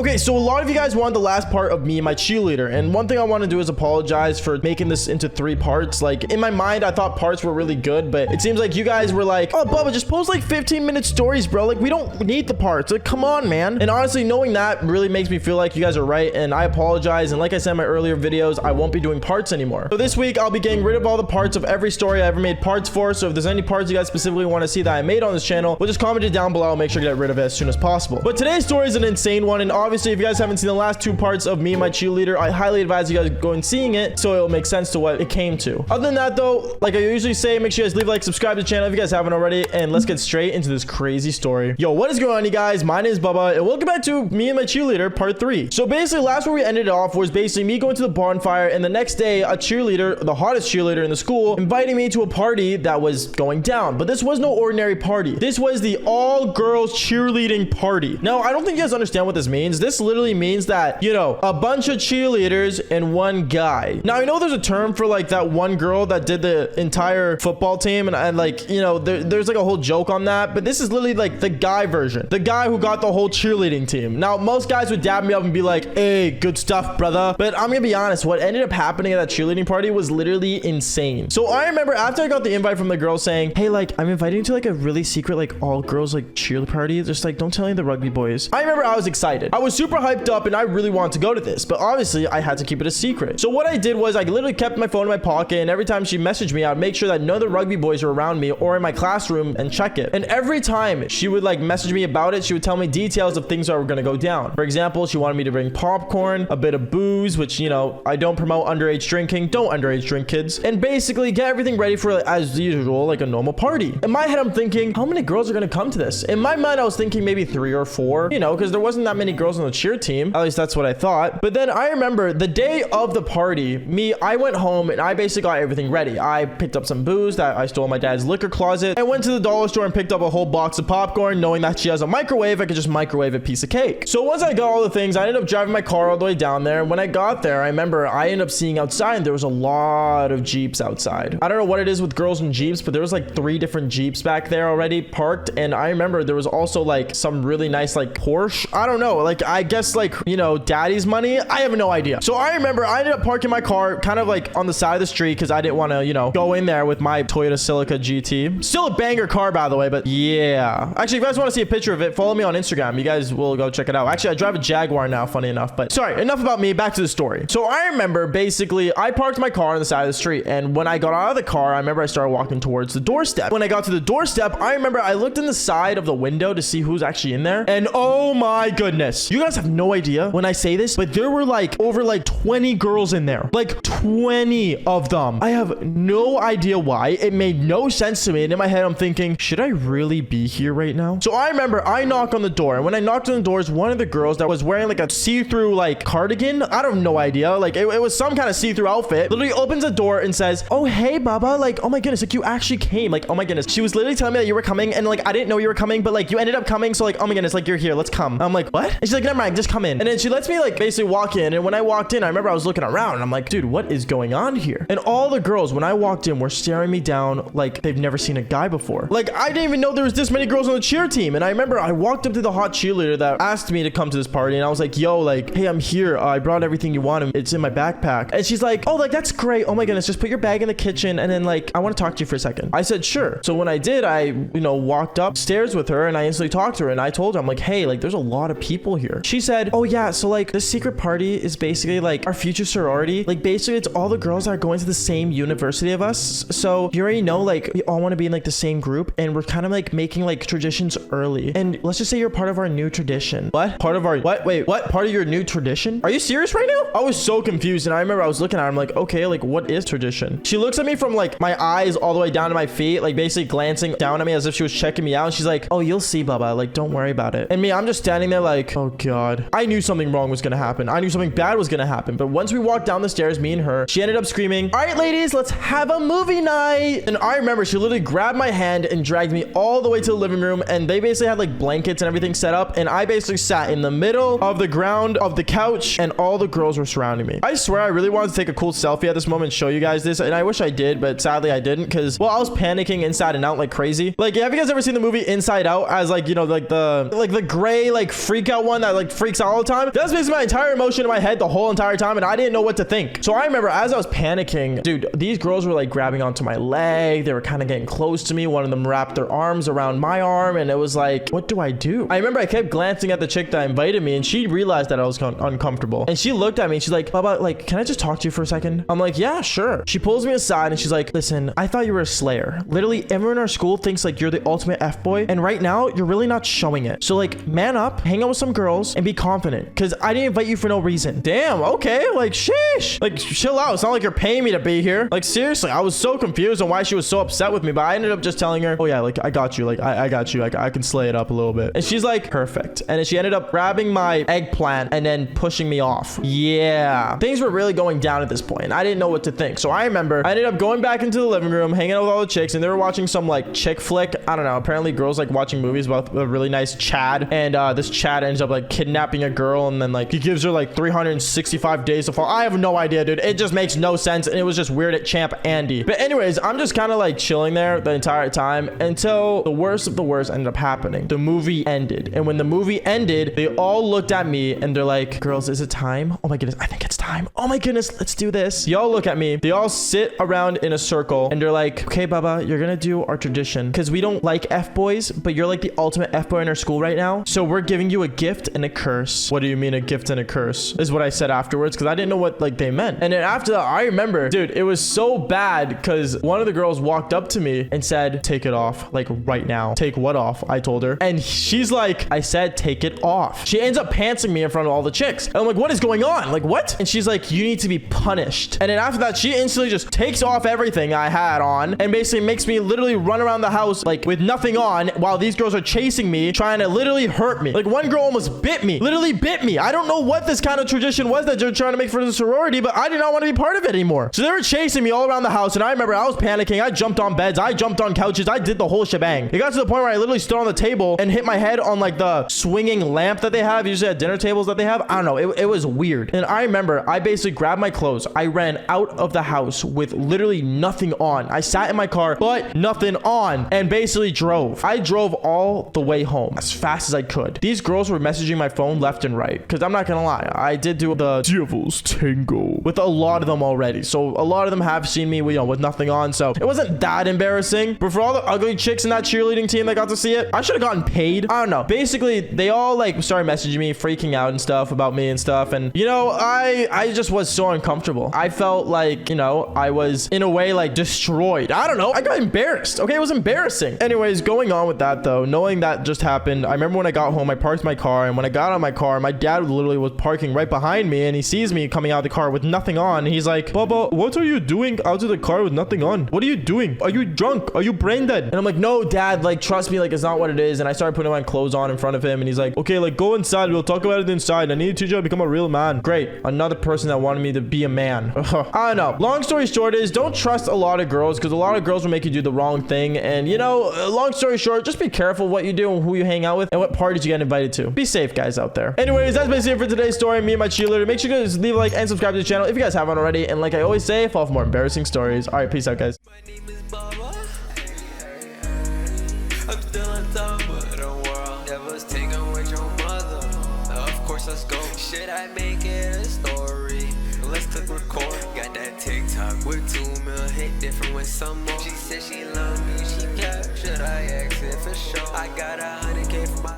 Okay, so a lot of you guys wanted the last part of me and my cheerleader, and one thing I want to do is apologize for making this into 3 parts. Like, in my mind, I thought parts were really good, but it seems like you guys were like, oh, Bubba, just post like 15-minute stories, bro. Like, we don't need the parts. Like, come on, man. And honestly, knowing that really makes me feel like you guys are right, and I apologize. And like I said in my earlier videos, I won't be doing parts anymore. So this week, I'll be getting rid of all the parts of every story I ever made parts for. So if there's any parts you guys specifically want to see that I made on this channel, well, just comment it down below. I'll make sure to get rid of it as soon as possible. But today's story is an insane one, and obviously, if you guys haven't seen the last 2 parts of me and my cheerleader, I highly advise you guys go and seeing it so it'll make sense to what it came to. Other than that, though, like I usually say, make sure you guys leave a like, subscribe to the channel if you guys haven't already, and let's get straight into this crazy story. Yo, what is going on, you guys? My name is Bubba, and welcome back to me and my cheerleader part 3. So basically, last where we ended off was basically me going to the bonfire, and the next day, a cheerleader, the hottest cheerleader in the school, inviting me to a party that was going down. But this was no ordinary party. This was the all-girls cheerleading party. Now, I don't think you guys understand what this means. This literally means that, you know, a bunch of cheerleaders and one guy. Now, I know there's a term for like that one girl that did the entire football team, and like, you know, there's like a whole joke on that, but this is literally like the guy version, the guy who got the whole cheerleading team. Now, most guys would dab me up and be like, hey, good stuff, brother, but I'm gonna be honest, what ended up happening at that cheerleading party was literally insane. So I remember after I got the invite from the girl saying, hey, like, I'm inviting you to like a really secret like all girls like cheer party, just like don't tell any of the rugby boys. I remember I was excited, I was super hyped up, and I really wanted to go to this, but obviously I had to keep it a secret. So what I did was I literally kept my phone in my pocket, and every time she messaged me, I'd make sure that none of the rugby boys were around me or in my classroom and check it. And every time she would like message me about it, she would tell me details of things that were gonna go down. For example, she wanted me to bring popcorn, a bit of booze, which, you know, I don't promote underage drinking. Don't underage drink, kids. And basically get everything ready for, as usual, like a normal party. In my head, I'm thinking, how many girls are gonna come to this? In my mind, I was thinking maybe 3 or 4, you know, because there wasn't that many girls on the cheer team. At least that's what I thought. But then I remember the day of the party, I went home and I basically got everything ready. I picked up some booze that I stole in my dad's liquor closet. I went to the dollar store and picked up a whole box of popcorn, knowing that she has a microwave. I could just microwave a piece of cake. So once I got all the things, I ended up driving my car all the way down there. And when I got there, I remember I ended up seeing outside, and there was a lot of Jeeps outside. I don't know what it is with girls and Jeeps, but there was like 3 different Jeeps back there already parked. And I remember there was also like some really nice like Porsche. I don't know, like I guess like, you know, daddy's money. I have no idea. So I remember I ended up parking my car kind of like on the side of the street because I didn't want to, you know, go in there with my Toyota Celica GT. Still a banger car, by the way, but yeah. Actually, if you guys want to see a picture of it, follow me on Instagram. You guys will go check it out. Actually, I drive a Jaguar now, funny enough, but sorry, enough about me. Back to the story. So I remember basically I parked my car on the side of the street, and when I got out of the car, I remember I started walking towards the doorstep. When I got to the doorstep, I remember I looked in the side of the window to see who's actually in there, and oh my goodness, you guys have no idea when I say this, but there were like over like 20 girls in there, like 20 of them. I have no idea why. It made no sense to me, and in my head I'm thinking, should I really be here right now? So I remember I knocked on the door, and when I knocked on the doors, one of the girls that was wearing like a see-through like cardigan, I don't know idea, like it was some kind of see-through outfit, literally opens the door and says, oh hey Baba, like oh my goodness, like you actually came, like oh my goodness. She was literally telling me that you were coming, and like I didn't know you were coming, but like you ended up coming, so like oh my goodness, like you're here, let's come. I'm like, what? And she's like, never mind, just come in. And then she lets me like basically walk in, and when I walked in, I remember I was looking around, and I'm like, dude, what is going on here? And all the girls, when I walked in, were staring me down like they've never seen a guy before. Like I didn't even know there was this many girls on the cheer team. And I remember I walked up to the hot cheerleader that asked me to come to this party, and I was like, yo, like, hey, I'm here, I brought everything you want, and it's in my backpack. And she's like, oh, like that's great, oh my goodness, just put your bag in the kitchen, and then like I want to talk to you for a second. I said sure. So when I did, I, you know, walked upstairs with her, and I instantly talked to her, and I told her, I'm like, hey, like there's a lot of people here. She said, oh yeah, so like this secret party is basically like our future sorority. Like basically it's all the girls that are going to the same university of us, so you already know, like we all want to be in like the same group, and we're kind of like making like traditions early, and let's just say you're part of our new tradition. What? Part of our what? Wait, what? Part of your new tradition? Are you serious right now? I was so confused, and I remember I was looking at her, I'm like, okay, like what is tradition? She looks at me from like my eyes all the way down to my feet, like basically glancing down at me as if she was checking me out, and she's like, oh, you'll see, Baba, like don't worry about it. And me, I'm just standing there like, oh god. I knew something wrong was gonna happen. I knew something bad was gonna happen. But once we walked down the stairs, me and her, she ended up screaming, all right ladies, let's have a movie night. And I remember she literally grabbed my hand and dragged me all the way to the living room, and they basically had like blankets and everything set up, and I basically sat in the middle of the ground of the couch, and all the girls were surrounding me. I swear I really wanted to take a cool selfie at this moment and show you guys this, and I wish I did, but sadly I didn't, because well, I was panicking inside and out like crazy. Like, have you guys ever seen the movie Inside Out, as like, you know, like the gray like freak out one that that like freaks out all the time. That's basically my entire emotion in my head the whole entire time, and I didn't know what to think. So I remember as I was panicking, dude, these girls were like grabbing onto my leg. They were kind of getting close to me. One of them wrapped their arms around my arm, and it was like, what do I do? I remember I kept glancing at the chick that invited me, and she realized that I was uncomfortable. And she looked at me and she's like, Baba, like, can I just talk to you for a second? I'm like, yeah, sure. She pulls me aside and she's like, listen, I thought you were a slayer. Literally everyone in our school thinks like you're the ultimate F-boy, and right now you're really not showing it. So like, man up, hang out with some girls, and be confident, because I didn't invite you for no reason. Damn, okay, like, sheesh. Like, chill out. It's not like you're paying me to be here. Like, seriously, I was so confused on why she was so upset with me, but I ended up just telling her, oh yeah, like, I got you. Like, I got you. Like, I can slay it up a little bit. And she's like, perfect. And then she ended up grabbing my eggplant and then pushing me off. Yeah. Things were really going down at this point. I didn't know what to think. So I remember I ended up going back into the living room, hanging out with all the chicks, and they were watching some like chick flick. I don't know. Apparently girls like watching movies about a really nice Chad. And this Chad ends up like kidnapping a girl, and then like he gives her like 365 days to fall. I have no idea, dude. It just makes no sense. And it was just weird at Champ Andy. But anyways, I'm just kind of like chilling there the entire time until the worst of the worst ended up happening. The movie ended. And when the movie ended, they all looked at me and they're like, girls, is it time? Oh my goodness, I think it's time. Oh my goodness, let's do this. They all look at me. They all sit around in a circle and they're like, okay, Baba, you're gonna do our tradition because we don't like F-boys, but you're like the ultimate F-boy in our school right now. So we're giving you a gift and a curse. What do you mean a gift and a curse? Is what I said afterwards, because I didn't know what like they meant. And then after that, I remember, dude, it was so bad because one of the girls walked up to me and said, take it off, like right now. Take what off? I told her. And she's like, I said, take it off. She ends up pantsing me in front of all the chicks. And I'm like, what is going on? Like, what? And she's like, you need to be punished. And then after that, she instantly just takes off everything I had on and basically makes me literally run around the house like with nothing on while these girls are chasing me, trying to literally hurt me. Like one girl almost bit me, literally bit me. I don't know what this kind of tradition was that they're trying to make for the sorority, but I did not want to be part of it anymore. So they were chasing me all around the house, and I remember I was panicking. I jumped on beds. I jumped on couches. I did the whole shebang. It got to the point where I literally stood on the table and hit my head on like the swinging lamp that they have usually at dinner tables that they have. I don't know. It was weird. And I remember I basically grabbed my clothes. I ran out of the house with literally nothing on. I sat in my car, but nothing on, and basically drove. I drove all the way home as fast as I could. These girls were messaging my phone left and right, because I'm not gonna lie, I did do the devil's tango with a lot of them already. So a lot of them have seen me, you know, with nothing on. So it wasn't that embarrassing. But for all the ugly chicks in that cheerleading team that got to see it, I should have gotten paid. I don't know. Basically, they all like started messaging me, freaking out and stuff about me and stuff. And you know, I just was so uncomfortable. I felt like, you know, I was in a way like destroyed. I don't know. I got embarrassed. Okay, it was embarrassing. Anyways, going on with that though, knowing that just happened, I remember when I got home, I parked my car, and when I got out of my car, my dad literally was parking right behind me, and he sees me coming out of the car with nothing on. He's like, Baba, what are you doing out of the car with nothing on? What are you doing? Are you drunk? Are you brain dead? And I'm like, no, Dad, like, trust me, like, it's not what it is. And I started putting my clothes on in front of him, and he's like, okay, like, go inside. We'll talk about it inside. I need to teach you how to become a real man. Great. Another person that wanted me to be a man. I don't know. Long story short is, don't trust a lot of girls, because a lot of girls will make you do the wrong thing. And, you know, long story short, just be careful what you do and who you hang out with and what parties you get invited to. Be safe, guys, out there. Anyways, that's basically it for today's story. Me and my cheerleader. Make sure you guys leave a like and subscribe to the channel if you guys haven't already. And like I always say, follow for more embarrassing stories. All right, peace out, guys. My name is Baba. I'm still on top of the world. Never taken with your mother. Of course, let's go. Should I make it a story? Let's click record. Got that TikTok with 2 mil hit different with some more. She said she loved me. She kept. Should I exit for sure? I got 100K for my